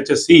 HSC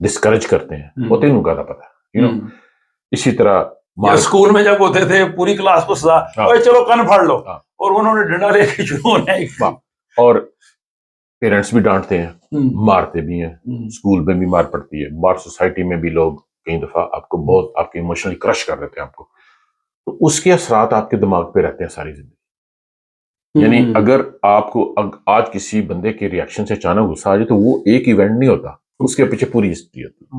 discourage کرتے ہیں وہ تینوں کا پتا ہے اسی طرح اسکول میں جب ہوتے تھے پوری کلاس کو سزا چلو کن پھاڑ لو اور انہوں نے ڈنڈا لے کے شروع ہونا ہے اور پیرنٹس بھی ڈانٹتے ہیں مارتے بھی ہیں اسکول میں بھی مار پڑتی ہے باہر سوسائٹی میں بھی لوگ کئی دفعہ آپ کو بہت آپ کے ایموشنلی کرش کر دیتے ہیں آپ کو تو اس کے اثرات آپ کے دماغ پہ رہتے ہیں ساری زندگی یعنی اگر آپ کو آج کسی بندے کے ریئیکشن سے اچانک غصہ آ جائے تو وہ ایک ایونٹ نہیں ہوتا اس کے پیچھے پوری ہسٹری ہوتی ہے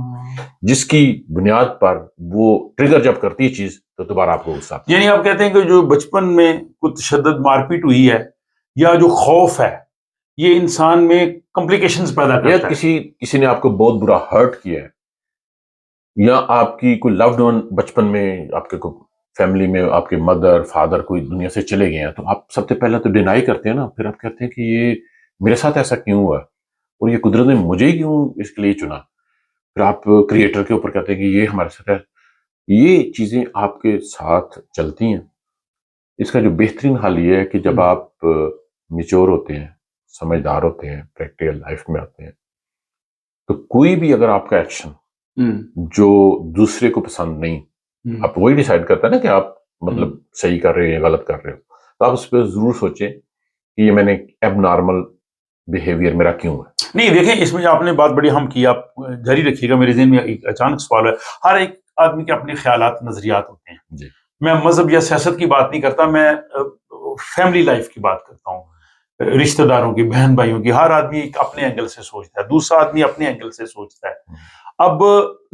جس کی بنیاد پر وہ ٹریگر جب کرتی ہے چیز تو دوبارہ آپ کو غصہ آتا ہے. یعنی آپ کہتے ہیں کہ جو بچپن میں کچھ تشدد مار پیٹ ہوئی ہے یا جو خوف ہے یہ انسان میں کمپلیکیشنز پیدا کرتا ہے کسی نے آپ کو بہت برا ہرٹ کیا ہے یا آپ کی کوئی لوڈ ون بچپن میں آپ کے فیملی میں آپ کے مدر فادر کوئی دنیا سے چلے گئے ہیں تو آپ سب سے پہلے تو ڈینائی کرتے ہیں نا پھر آپ کہتے ہیں کہ یہ میرے ساتھ ایسا کیوں ہوا اور یہ قدرت نے مجھے ہی کیوں اس کے لیے چنا پھر آپ کریٹر کے اوپر کہتے ہیں کہ یہ ہمارے ساتھ ہے یہ چیزیں آپ کے ساتھ چلتی ہیں اس کا جو بہترین حل یہ ہے کہ جب آپ میچور ہوتے ہیں سمجھدار ہوتے ہیں پریکٹیکل لائف میں آتے ہیں تو کوئی بھی اگر آپ کا ایکشن جو دوسرے کو پسند نہیں آپ وہی ڈیسائیڈ کرتا ہے نا کہ آپ مطلب صحیح کر رہے ہیں غلط کر رہے ہو تو آپ اس پہ ضرور سوچیں کہ یہ میں نے ایب نارمل بیہیویئر میرا کیوں ہے نہیں دیکھیں اس میں جو آپ نے بات بڑی ہم کی آپ جاری رکھیے گا میرے ذہن میں ایک اچانک سوال ہے ہر ایک آدمی کے اپنے خیالات نظریات ہوتے ہیں جی میں مذہب یا سیاست کی بات نہیں کرتا میں فیملی لائف کی بات کرتا ہوں رشتہ داروں کی بہن بھائیوں کی ہر آدمی اپنے اینگل سے سوچتا ہے دوسرا آدمی اپنے اینگل سے سوچتا ہے اب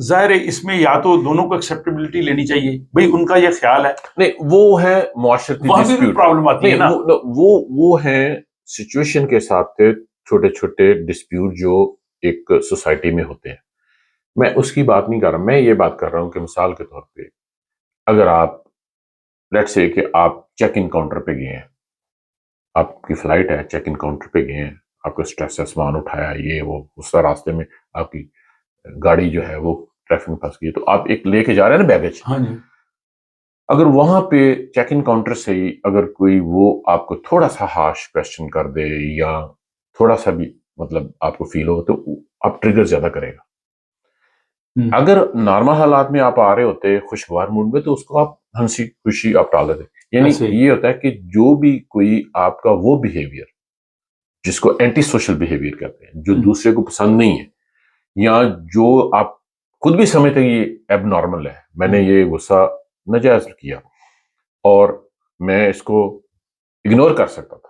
ظاہر ہے اس میں یا تو دونوں کو ایکسیپٹیبلٹی لینی چاہیے بھئی ان کا یہ خیال ہے نہیں وہ ہے معاشرتی ڈسپیوٹ پرابلم آتی ہے نا وہ ہے سچویشن کے ساتھ چھوٹے چھوٹے ڈسپیوٹ جو ایک سوسائٹی میں ہوتے ہیں میں اس کی بات نہیں کر رہا میں یہ بات کر رہا ہوں کہ مثال کے طور پہ اگر آپ لیٹس سے کہ آپ چیک ان کاؤنٹر پہ گئے ہیں آپ کی فلائٹ ہے چیک ان کاؤنٹر پہ گئے ہیں آپ کو اسٹریس ہے سامان اٹھایا یہ وہ اس طرح راستے میں آپ کی گاڑی جو ہے وہ ٹریفک میں پھنس گئی تو آپ ایک لے کے جا رہے ہیں نا بیگیج اگر وہاں پہ چیک ان کاؤنٹر سے ہی اگر کوئی وہ آپ کو تھوڑا سا ہارش کوسچن کر دے یا تھوڑا سا بھی مطلب آپ کو فیل ہو تو آپ ٹریگر زیادہ کرے گا اگر نارمل حالات میں آپ آ رہے ہوتے خوشگوار موڈ میں تو اس کو آپ ہنسی خوشی آپ ٹال دیتے یعنی یہ ہوتا ہے کہ جو بھی کوئی آپ کا وہ بیہیویئر جس کو اینٹی سوشل بیہیویئر کہتے ہیں جو دوسرے کو پسند نہیں ہے یا جو آپ خود بھی سمجھتے ہیں یہ ایب نارمل ہے میں نے یہ غصہ ناجائز کیا اور میں اس کو اگنور کر سکتا تھا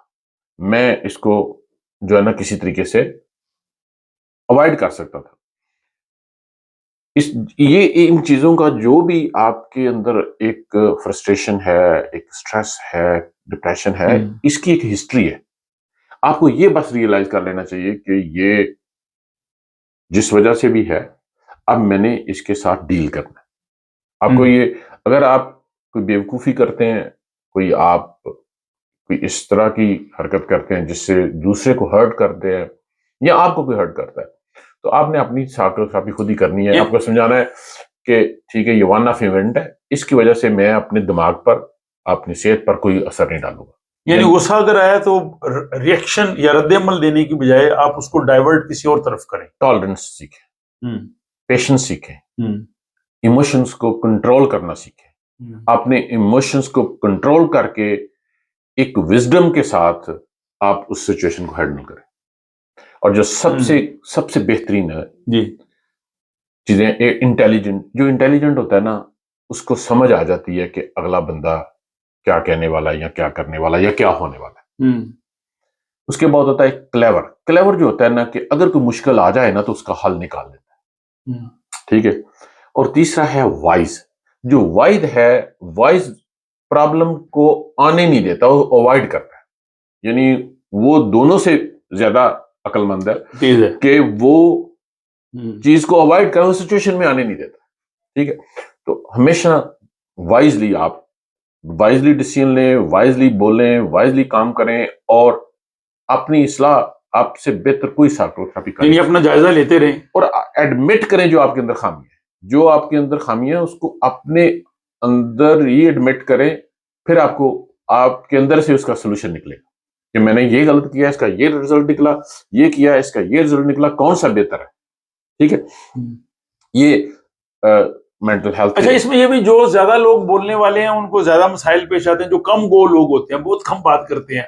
میں اس کو جو ہے نا کسی طریقے سے اوائڈ کر سکتا تھا یہ ان چیزوں کا جو بھی آپ کے اندر ایک فرسٹریشن ہے ایک سٹریس ہے ڈپریشن ہے اس کی ایک ہسٹری ہے آپ کو یہ بس ریئلائز کر لینا چاہیے کہ یہ جس وجہ سے بھی ہے اب میں نے اس کے ساتھ ڈیل کرنا ہے آپ کو یہ اگر آپ کوئی بیوقوفی کرتے ہیں کوئی اس طرح کی حرکت کرتے ہیں جس سے دوسرے کو ہرٹ کرتے ہیں یا آپ کو کوئی ہرٹ کرتا ہے تو آپ نے اپنی ساکوگرافی خود ہی کرنی ہے آپ کو سمجھانا ہے کہ ٹھیک ہے یہ ون آف ایونٹ ہے اس کی وجہ سے میں اپنے دماغ پر اپنی صحت پر کوئی اثر نہیں ڈالوں گا یعنی غصہ اگر آیا تو ریئیکشن یا رد عمل دینے کی بجائے آپ اس کو ڈائیورٹ کسی اور طرف کریں ٹالرنس سیکھیں پیشنس سیکھیں ایموشنز کو کنٹرول کرنا سیکھیں اپنے ایموشنز کو کنٹرول کر کے ایک وزڈم کے ساتھ آپ اس سچویشن کو ہینڈل کریں اور جو سب سے بہترین ہے چیزیں جو انٹیلیجنٹ ہوتا ہے نا اس کو سمجھ آ جاتی ہے کہ اگلا بندہ کیا کہنے والا ہے یا کیا کرنے والا ہے یا کیا ہونے والا ہے اس کے بعد ہوتا ہے کلیور جو ہوتا ہے نا کہ اگر کوئی مشکل آ جائے نا تو اس کا حل نکال دیتا ہے ٹھیک ہے اور تیسرا ہے وائز جو وائز پرابلم کو آنے نہیں دیتا وہ اوائڈ کرتا ہے یعنی وہ دونوں سے زیادہ عقل مند ہے کہ وہ چیز کو اوائڈ کریں اس سچویشن میں آنے نہیں دیتا ٹھیک ہے تو ہمیشہ وائزلی ڈیسیژن لیں وائزلی بولیں وائزلی کام کریں اور اپنی اصلاح آپ سے بہتر کوئی ساکوگرافی کریں یعنی اپنا جائزہ لیتے رہیں اور ایڈمٹ کریں جو آپ کے اندر خامی ہے اس کو اپنے اندر ہی ایڈمٹ کریں پھر آپ کے اندر سے اس کا سولوشن نکلے گا کہ میں نے یہ غلط کیا اس کا یہ رزلٹ نکلا یہ کیا اس کا یہ رزلٹ نکلا کون سا بہتر ہے ٹھیک ہے یہ مینٹل ہیلتھ. اچھا، اس میں یہ بھی جو زیادہ لوگ بولنے والے ہیں ان کو زیادہ مسائل پیش آتے ہیں، جو کم گو لوگ ہوتے ہیں بہت کم بات کرتے ہیں،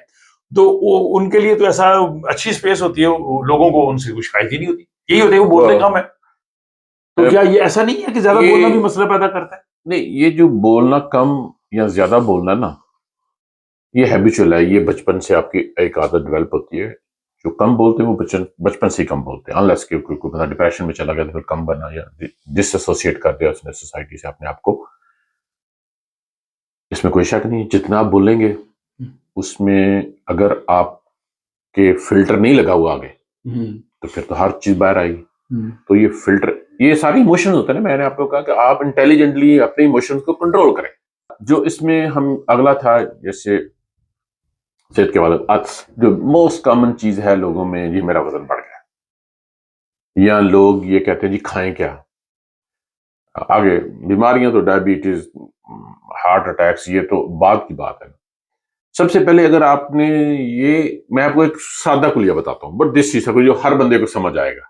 تو ان کے لیے تو ایسا اچھی اسپیس ہوتی ہے، لوگوں کو ان سے کوئی شکایت ہی نہیں ہوتی، یہی ہوتے ہیں وہ بولتے کم ہے. تو کیا یہ ایسا نہیں ہے کہ زیادہ بولنا بھی مسئلہ پیدا کرتا ہے؟ نہیں، یہ جو بولنا کم یا زیادہ بولنا نا، یہ ہیبیچول ہے، یہ بچپن سے آپ کی ایک عادت ڈیولپ ہوتی ہے. جو کم بولتے ہیں وہ بچپن سے ہی کم بولتے ہیں، انلیس کہ کوئی بندہ ڈپریشن میں چلا گیا تو پھر کم بنا یا ڈس ایسوسیٹ کر دیا اس نے سوسائٹی سے اپنے آپ کو. اس میں کوئی شک نہیں، جتنا آپ بولیں گے اس میں اگر آپ کے فلٹر نہیں لگا ہوا آگے تو پھر تو ہر چیز باہر آئے گی. تو یہ فلٹر، یہ ساری ایموشنز ہوتے ہیں نا، میں نے آپ کو کہا کہ آپ انٹیلیجنٹلی اپنے ایموشنز کو کنٹرول کریں. جو اس میں ہم اگلا تھا، جیسے صحت کے والد، جو موسٹ کامن چیز ہے لوگوں میں، یہ میرا وزن بڑھ گیا، یا لوگ یہ کہتے ہیں جی کھائیں کیا. آگے بیماریاں تو ڈائبٹیز، ہارٹ اٹیکس، یہ تو بعد کی بات ہے. سب سے پہلے اگر آپ نے میں آپ کو ایک سادہ کلیہ بتاتا ہوں، بٹ دس چیز ہے جو ہر بندے کو سمجھ آئے گا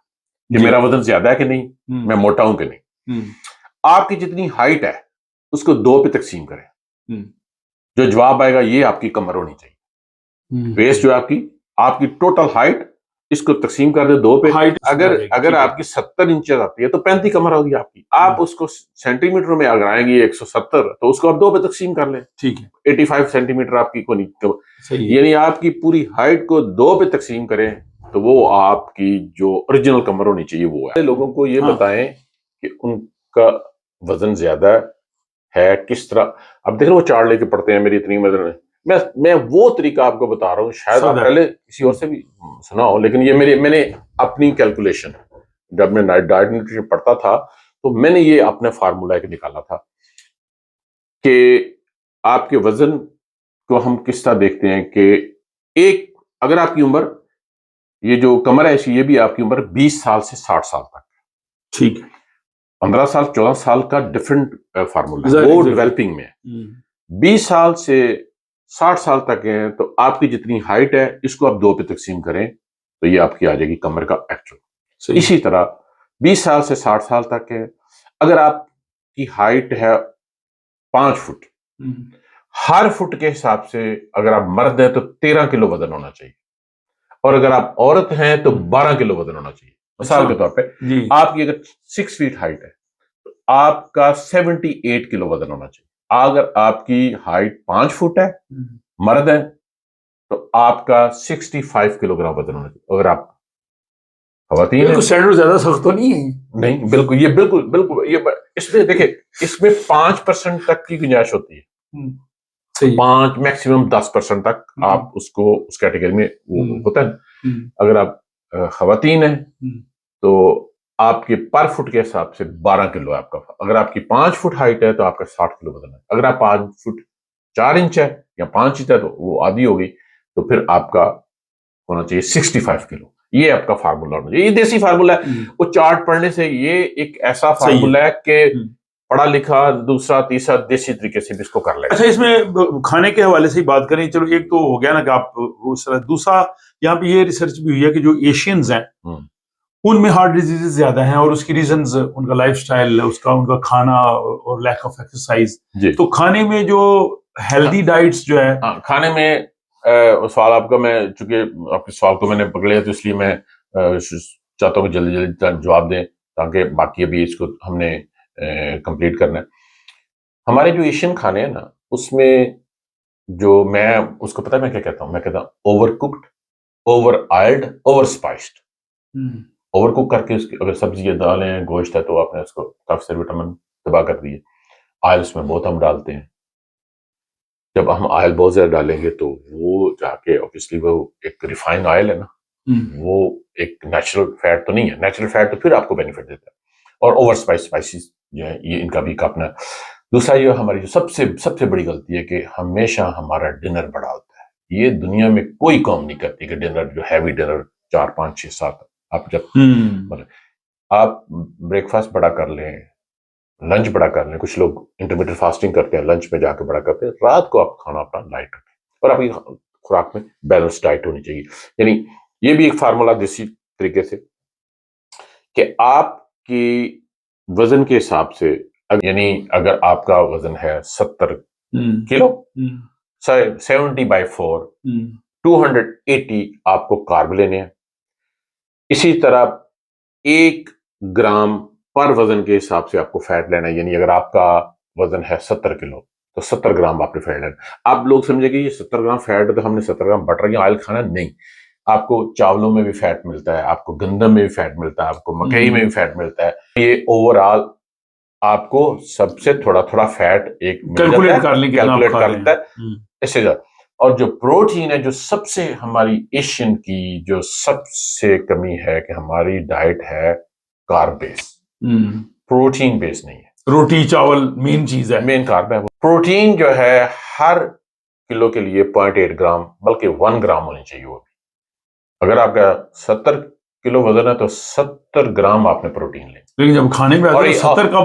کہ میرا وزن زیادہ ہے کہ نہیں، میں موٹا ہوں کہ نہیں. آپ کی جتنی ہائٹ ہے اس کو 2 پہ تقسیم کریں. جو جواب آئے گا یہ آپ کی کمر ہونی چاہیے. ویسٹ جو آپ کی ٹوٹل ہائٹ، اس کو تقسیم کر دے 2 پہ. اگر آپ کی 70 انچز آتی ہے تو 35 کمر ہوگی آپ کی. آپ اس کو سینٹی میٹر میں اگر آئیں گے 170، تو اس کو آپ 2 پہ تقسیم کر لیں. ٹھیک ہے، 85 سینٹی میٹر آپ کی کونی، یعنی آپ کی پوری ہائٹ کو 2 پہ تقسیم کریں تو وہ آپ کی جو اوریجنل کمر ہونی چاہیے وہ ہے. لوگوں کو یہ بتائیں کہ ان کا وزن زیادہ ہے کس طرح. اب دیکھ لو وہ چارٹ لے کے پڑھتے ہیں میری اتنی وزن. میں وہ طریقہ آپ کو بتا رہا ہوں، شاید آپ پہلے کسی اور سے بھی سنا ہو، لیکن یہ میں نے اپنی کیلکولیشن، جب میں ڈائٹ نیوٹریشن پڑھتا تھا تو میں نے یہ اپنا فارمولا ایک نکالا تھا کہ آپ کے وزن کو ہم کس طرح دیکھتے ہیں کہ اگر آپ کی عمر، یہ جو کمر ہے یہ بھی آپ کی عمر 20 سال سے 60 سال تک. ٹھیک ہے، 15 سال 14 سال کا ڈفرینٹ فارمولا ہے، وہ ڈیولپنگ میں. 20 سال سے 60 سال تک ہے تو آپ کی جتنی ہائٹ ہے اس کو آپ 2 پہ تقسیم کریں تو یہ آپ کی آ جائے گی کمر کا ایکچوئل. اسی طرح 20 سال سے 60 سال تک ہے، اگر آپ کی ہائٹ ہے 5 فٹ، ہر فٹ کے حساب سے اگر آپ مرد ہیں تو 13 کلو وزن ہونا چاہیے، اور اگر آپ عورت ہیں تو 12 کلو وزن ہونا چاہیے. مثال کے طور پہ آپ کی اگر 6 فیٹ ہائٹ ہے تو آپ کا 78 کلو وزن ہونا چاہیے. اگر آپ کی ہائٹ 5 فٹ ہے، مرد ہے، تو آپ کا 65 کلو گرام وزن ہونا چاہیے. اگر آپ خواتین ہیں، اسٹینڈرڈ زیادہ سخت تو نہیں ہے. نہیں، بالکل، یہ بالکل یہ اس میں دیکھیں، اس میں 5% تک کی گنجائش ہوتی ہے، 5 میکسیمم 10% تک آپ اس کو اس کیٹیگری میں وہ ہوتا ہے. اگر آپ خواتین ہیں تو آپ کے پر فٹ کے حساب سے 12 کلو ہے آپ کا. اگر آپ کی 5 فٹ ہائٹ ہے تو آپ کا 60 کلو وزن ہے. اگر آپ 5 فٹ 4 انچ ہے یا 5 انچ ہے تو وہ آدھی ہو گئی، تو پھر آپ کا ہونا چاہیے 65 کلو. یہ آپ کا فارمولا ہونا چاہیے. یہ دیسی فارمولا ہے. وہ چارٹ پڑھنے سے یہ ایک ایسا فارمولا ہے کہ پڑھا لکھا دوسرا تیسرا دیسی طریقے سے بھی اس کو کر لیں. اچھا، اس میں کھانے کے حوالے سے ہی بات کریں. چلو ایک تو ہو گیا نا کہ آپ اس طرح، دوسرا یہاں پہ یہ ریسرچ بھی ہوئی ہے کہ جو ایشینز ہیں ان میں ہارٹ ڈیزیز زیادہ ہیں، اور اس کی ریزنز ان کا لائف سٹائل، ان کا کھانا اور لیک آف ایکسرسائز. تو کھانے میں جو ہیلدی ڈائٹس جو ہے، کھانے میں سوال آپ کا، میں چونکہ آپ کے سوال کو میں نے پکڑ تو اس لیے میں چاہتا ہوں کہ جلدی جلدی جواب دیں تاکہ باقی ابھی اس کو ہم نے کمپلیٹ کرنا ہے. ہمارے جو ایشین کھانے ہیں نا، اس میں جو میں اس کو پتہ ہے میں کیا کہتا ہوں، میں کہتا ہوں over cooked, over oiled, over spiced. Over cook کر کے اس کی اگر سبزی دالیں گوشت ہے تو آپ نے اس کو کافی سارے وٹامن تباہ کر دیے. آئل اس میں بہت ہم ڈالتے ہیں. جب ہم آئل بہت زیادہ ڈالیں گے تو وہ جا کے اوبیسلی وہ ایک ریفائن آئل ہے نا، وہ ایک نیچرل فیٹ تو نہیں ہے. نیچرل فیٹ تو پھر آپ کو بینیفٹ دیتا ہے. اور اوور اسپائسیز جو ہے یہ ان کا بھی اپنا. دوسرا یہ ہماری جو سب سے بڑی غلطی ہے کہ ہمیشہ ہمارا ڈنر بڑا ہوتا ہے. یہ دنیا میں کوئی قوم نہیں کرتی کہ ڈنر جو ہیوی ڈنر 4 5 6 7 آپ بریک فاسٹ بڑا کر لیں، لنچ بڑا کر لیں. کچھ لوگ انٹرمیڈیٹ فاسٹنگ کرتے ہیں، لنچ میں جا کے بڑا کرتے ہیں. رات کو آپ کھانا اپنا لائٹ رکھیں اور آپ کی خوراک میں بیلنس ڈائٹ ہونی چاہیے. یعنی یہ بھی ایک فارمولا دیسی طریقے سے کہ آپ کی وزن کے حساب سے یعنی اگر آپ کا وزن ہے 70 کلو 70/4 280 آپ کو کارب لینے ہیں. اسی طرح 1 گرام پر وزن کے حساب سے آپ کو فیٹ لینا ہے. یعنی اگر آپ کا وزن ہے 70 کلو تو 70 گرام آپ نے فیٹ لینا. آپ لوگ سمجھے کہ یہ 70 گرام فیٹ ہے تو ہم نے 70 گرام بٹر یا آئل کھانا. نہیں, آپ کو چاولوں میں بھی فیٹ ملتا ہے, آپ کو گندم میں بھی فیٹ ملتا ہے, آپ کو مکئی میں بھی فیٹ ملتا ہے. یہ اوور آل آپ کو سب سے تھوڑا تھوڑا فیٹ ایک کیلکولیٹ کر لیں کیلکولیٹ کر لیتا ہے اس سے زیادہ. اور جو پروٹین ہے, جو سب سے ہماری ایشین کی جو سب سے کمی ہے کہ ہماری ڈائٹ ہے کارب بیس, پروٹین بیس نہیں ہے. روٹی چاول مین چیز ہے, مین کارب ہے. پروٹین جو ہے ہر کلو کے لیے 0.8 گرام بلکہ 1 گرام ہونی چاہیے. وہ بھی اگر آپ کا 70 کلو وزن ہے تو 70 گرام آپ نے پروٹین لیں. لیکن جب کھانے میں آتے ہیں 70 کا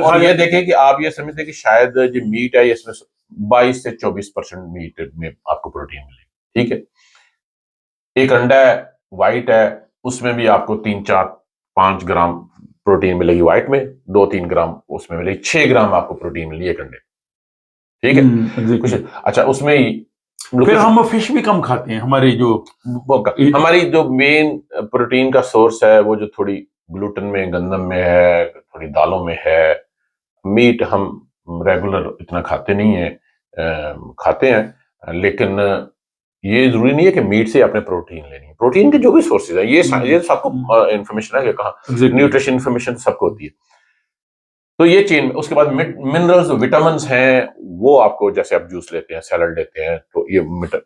اور یہ دیکھیں کہ آپ یہ سمجھتے کہ شاید جو میٹ ہے اس میں 22 سے 24% میٹ میں آپ کو پروٹین ملے. ٹھیک ہے, ایک انڈا ہے وائٹ ہے, اس میں بھی آپ کو 3-4-5 گرام پروٹین ملے گی وائٹ میں, 2-3 گرام اس میں ملے گی, 6 گرام آپ کو پروٹین ملے گی ایک انڈے. ٹھیک ہے کچھ اچھا اس میں پھر ہم فش بھی کم کھاتے ہیں. ہماری جو مین پروٹین کا سورس ہے وہ جو تھوڑی گلوٹن میں گندم میں ہے, تھوڑی دالوں میں ہے. میٹ ہم ریگولر اتنا کھاتے نہیں ہیں, کھاتے ہیں لیکن یہ ضروری نہیں ہے کہ میٹ سے آپ نے پروٹین لینی ہے. پروٹین کے جو بھی سورسز ہیں یہ سب کو انفارمیشن ہے کہ کہاں نیوٹریشن انفارمیشن سب کو ہوتی ہے. تو یہ چین. اس کے بعد منرلز وٹامنس ہیں وہ آپ کو جیسے آپ جوس لیتے ہیں سیلڈ لیتے ہیں تو یہ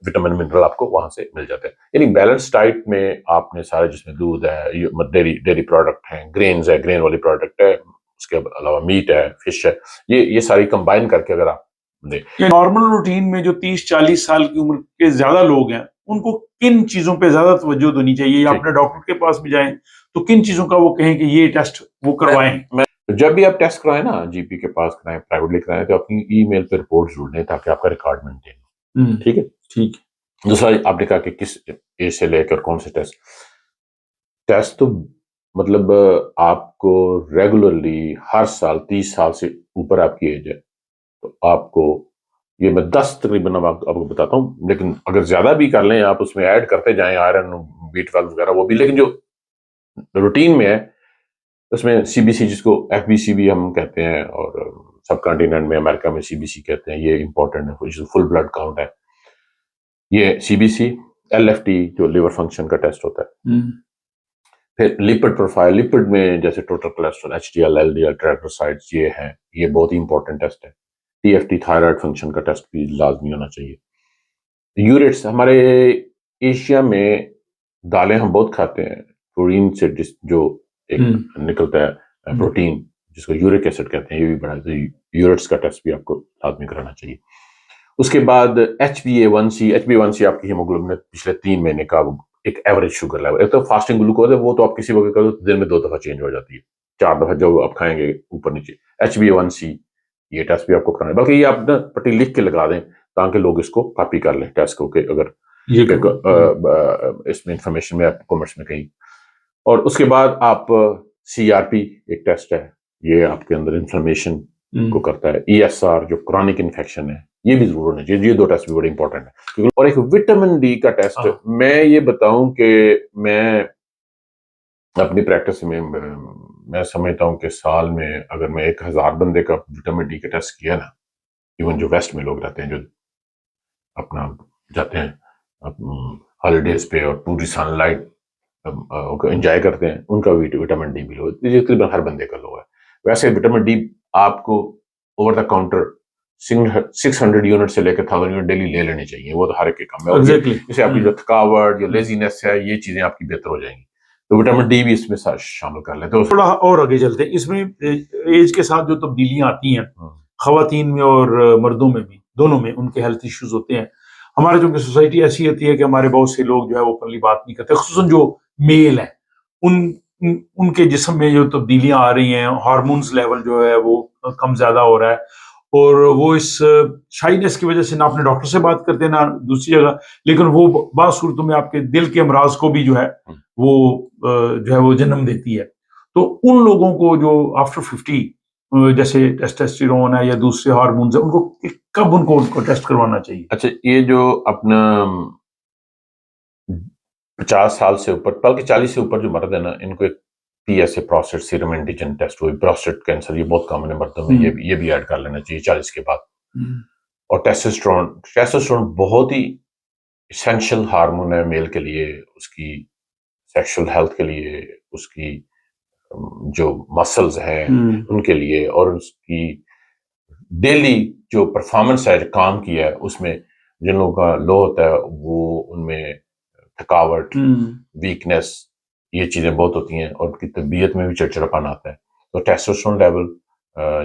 وٹامن منرل آپ کو وہاں سے مل جاتے ہیں. یعنی بیلنس ڈائٹ میں آپ نے سارے جس میں دودھ ہے, ڈیری پروڈکٹ ہیں, گرینز ہے, گرین والی پروڈکٹ ہے, اس کے علاوہ میٹ ہے, فش ہے, یہ ساری کمبائن کر کے اگر آپ دیں. نارمل روٹین میں جو 30-40 سال کی عمر کے زیادہ لوگ ہیں ان کو کن چیزوں پہ زیادہ توجہ دینی چاہیے, یا اپنے ڈاکٹر کے پاس بھی جائیں تو کن چیزوں کا وہ کہیں کہ یہ ٹیسٹ وہ کروائیں؟ جب بھی آپ ٹیسٹ کرائیں نا جی پی کے پاس کرائیں, پرائیویٹلی کرائیں, تو اپنی ای میل پہ رپورٹ ضرور دیں تاکہ آپ کا ریکارڈ مینٹین ہو. ٹھیک ہے. ٹھیک. دوسرا آپ نے کہا کہ کس ایج سے لے کر کون سے ٹیسٹ تو مطلب آپ کو ریگولرلی ہر سال 30 سال سے اوپر آپ کی ایج ہے تو آپ کو یہ میں 10 تقریباً آپ کو بتاتا ہوں, لیکن اگر زیادہ بھی کر لیں آپ اس میں ایڈ کرتے جائیں آئرن B12 وغیرہ وہ بھی, لیکن جو روٹین میں ہے اس میں سی بی سی جس کو ایف بی سی بھی ہم کہتے ہیں اور سب کانٹیننٹ میں امریکہ میں سی بی سی کہتے ہیں, یہ امپورٹنٹ ہے, فل بلڈ کاؤنٹ ہے. یہ C B C, L F T جو لیور فنکشن کا ٹیسٹ ہوتا ہے. پھر لپڈ پروفائل, لپڈ میں جیسے total cholesterol, H D L, L D L, triglycerides یہ ہیں, یہ بہت ہی امپورٹنٹ ٹیسٹ ہے. T F T thyroid function کا ٹیسٹ بھی لازمی ہونا چاہیے. یوریٹس, ہمارے ایشیا میں دالیں ہم بہت کھاتے ہیں, پروٹین سے جو ایک نکلتا ہے پروٹین جس کو یورک ایسڈ کہتے ہیں, یہ بھی بڑا یورٹس کا ٹیسٹ بھی آپ کو لازمی کرانا چاہیے. اس کے بعد HbA1c آپ کی ہیموگلوبن پچھلے 3 مہینے کا ایک ایوریج شوگر لیول. ایک تو فاسٹنگ گلوکوز ہے وہ تو آپ کسی وقت کرو دن میں 2 دفعہ چینج ہو جاتی ہے, 4 دفعہ جو آپ کھائیں گے اوپر نیچے. HbA1c یہ ٹیسٹ بھی آپ کو کرانا ہے, بلکہ یہ آپ نا پٹی لکھ کے لگا دیں تاکہ لوگ اس کو کاپی کر لیں ٹیسٹ کو, کہ اگر اس میں انفارمیشن میں کامرس میں کہیں. اور اس کے بعد آپ CRP ایک ٹیسٹ ہے, یہ آپ کے اندر انفلمیشن کو کرتا ہے. ESR جو کرونک انفیکشن ہے یہ بھی ضرور ہونا چاہیے. یہ 2 ٹیسٹ بھی بڑے امپورٹنٹ ہیں. اور ایک وٹامن ڈی کا ٹیسٹ, میں یہ بتاؤں کہ میں اپنی پریکٹس میں سمجھتا ہوں کہ سال میں اگر میں 1000 بندے کا وٹامن ڈی کا ٹیسٹ کیا نا, ایون جو ویسٹ میں لوگ رہتے ہیں جو اپنا جاتے ہیں ہالیڈیز پہ اور پوری سن لائٹ انجوائے کرتے ہیں, ان کا وٹامن ڈی بھی لو, تقریباً ہر بندے کا لو ہے. ویسے وٹامن ڈی آپ کو اوور دا کاؤنٹر 600 یونٹ سے لے کر 1000 یونٹ ڈیلی لے لینے چاہیے, وہ تو ہر ایک کے کام ہے. جیسے آپ کی جو تھکاوٹ, جو لیزینس ہے, یہ چیزیں آپ کی بہتر ہو جائیں گی. تو وٹامن ڈی بھی اس میں شامل کر لیں. تو تھوڑا اور آگے چلتے ہیں, اس میں ایج کے ساتھ جو تبدیلیاں آتی ہیں خواتین میں اور مردوں میں بھی, دونوں میں ان کے ہیلتھ ایشوز ہوتے ہیں. ہمارے چونکہ سوسائٹی ایسی ہوتی ہے کہ ہمارے بہت سے لوگ جو ہے اوپنلی بات نہیں کرتے, خصوصاً جو میل ہیں ان کے جسم میں جو تبدیلیاں آ رہی ہیں, ہارمونز لیول جو ہے وہ کم زیادہ ہو رہا ہے, اور وہ اس شائنس کی وجہ سے نہ اپنے ڈاکٹر سے بات کرتے نہ دوسری جگہ, لیکن وہ بعض صورتوں میں آپ کے دل کے امراض کو بھی جو ہے وہ جنم دیتی ہے. تو ان لوگوں کو جو آفٹر 50 جیسے ٹیسٹوسٹیرون ہے یا دوسرے ہارمونز ہیں، ان کو کب ان کو ٹیسٹ کروانا چاہیے؟ اچھا، یہ جو اپنا 50 سال سے اوپر بلکہ 40 سے اوپر جو مرد ہے نا، ان کو ایک P S A prostate serum antigen test ہوئی، پروسٹیٹ کینسر یہ بہت کامن ہے مردوں میں، یہ بھی ایڈ کر لینا چاہیے 40 کے بعد. اور ٹیسٹوسٹیرون بہت ہی اسینشیل ہارمون ہے میل کے لیے، اس کی سیکشل ہیلتھ کے لیے، اس کی جو مسلز ہیں ان کے لیے، اور اس کی ڈیلی جو پرفارمنس ہے کام کی ہے، اس میں جن لوگوں کا لو ہوتا ہے وہ ان میں تھکاوٹ، ویکنیس، یہ چیزیں بہت ہوتی ہیں، اور ان کی طبیعت میں بھی چڑچڑاپن آتا ہے. تو ٹیسٹوسٹیرون لیول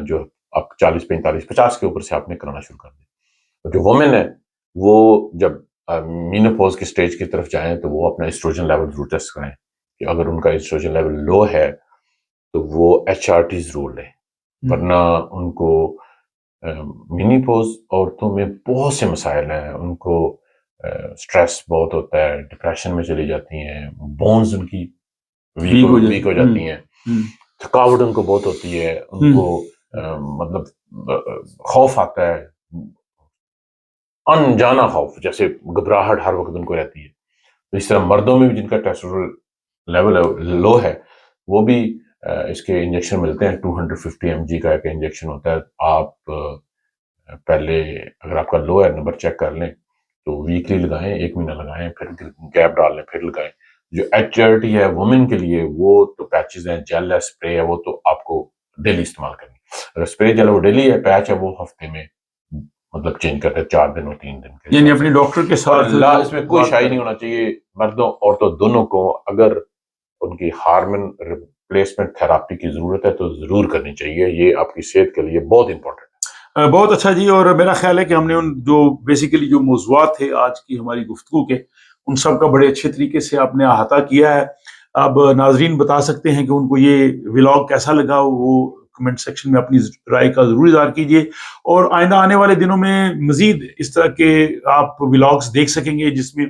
جو آپ 40 45 50 کے اوپر سے آپ نے کرانا شروع کر دیا. جو وومن ہے وہ جب مینوپوز کی سٹیج کی طرف جائیں تو وہ اپنا ایسٹروجن لیول ضرور ٹیسٹ کریں، کہ اگر ان کا ایسٹروجن لیول لو ہے تو وہ HRT ضرور لیں، ورنہ ان کو مینوپوز عورتوں میں بہت سے مسائل ہیں. ان کو سٹریس بہت ہوتا ہے، ڈپریشن میں چلی جاتی ہیں، بونز ان کی ویک ہو جاتی ہیں، تھکاوٹ ان کو بہت ہوتی ہے، ان کو مطلب خوف آتا ہے، انجانا خوف، جیسے گھبراہٹ ہر وقت ان کو رہتی ہے. تو اس طرح مردوں میں بھی جن کا ٹیسٹوسٹیرون لیول لو ہے وہ بھی اس کے انجیکشن ملتے ہیں. 250 mg کا ایک انجیکشن ہوتا ہے. آپ پہلے اگر آپ کا لو ہے نمبر چیک کر لیں تو ویکلی لگائیں، 1 مہینہ لگائیں، پھر گیپ ڈال لیں، پھر لگائیں. جو HRT ہے وومن کے لیے وہ تو پیچز ہیں، جیل ہے، اسپرے ہے، وہ تو آپ کو ڈیلی استعمال کرنی. اگر اسپرے جیل وہ ڈیلی ہے، پیچ ہے وہ ہفتے میں مطلب چینج کرتے ہیں 4 دن اور 3 دن کے، یعنی اپنے ڈاکٹر کے ساتھ. اس میں کوئی شائع نہیں ہونا چاہیے. مردوں عورتوں دونوں کو اگر ان کی ہارمون ریپلیسمنٹ تھراپی کی ضرورت ہے تو ضرور کرنی چاہیے. یہ آپ کی صحت کے لیے بہت امپورٹنٹ ہے. بہت اچھا جی. اور میرا خیال ہے کہ ہم نے ان جو بیسیکلی جو موضوعات تھے آج کی ہماری گفتگو کے، ان سب کا بڑے اچھے طریقے سے آپ نے احاطہ کیا ہے. اب ناظرین بتا سکتے ہیں کہ ان کو یہ ولاگ کیسا لگا، وہ کمنٹ سیکشن میں اپنی رائے کا ضرور اظہار کیجیے. اور آئندہ آنے والے دنوں میں مزید اس طرح کے آپ ولاگز دیکھ سکیں گے جس میں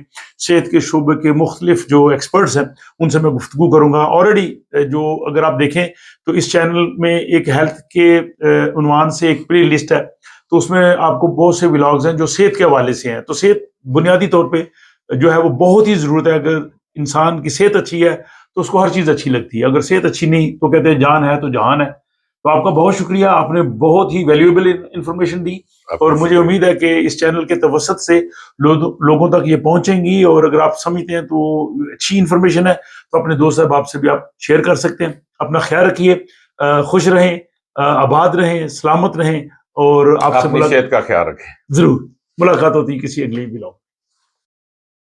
صحت کے شعبے کے مختلف جو ایکسپرٹس ہیں ان سے میں گفتگو کروں گا. آلریڈی جو اگر آپ دیکھیں تو اس چینل میں ایک ہیلتھ کے عنوان سے ایک پلے لسٹ ہے، تو اس میں آپ کو بہت سے ولاگز ہیں جو صحت کے حوالے سے ہیں. تو صحت بنیادی طور پہ جو ہے وہ بہت ہی ضرورت ہے. اگر انسان کی صحت اچھی ہے تو اس کو ہر چیز اچھی لگتی ہے، اگر صحت اچھی نہیں تو کہتے ہیں جان ہے تو جہان ہے. تو آپ کا بہت شکریہ، آپ نے بہت ہی ویلیویبل انفارمیشن دی، اور مجھے امید ہے کہ اس چینل کے توسط سے لوگوں تک یہ پہنچیں گی. اور اگر آپ سمجھتے ہیں تو اچھی انفارمیشن ہے تو اپنے دوست احباب سے بھی آپ شیئر کر سکتے ہیں. اپنا خیال رکھیے، خوش رہیں، آباد رہیں، سلامت رہیں، اور آپ سے اپنی صحت کا خیال رکھیں. ضرور ملاقات ہوتی ہے کسی اگلے ولاگ.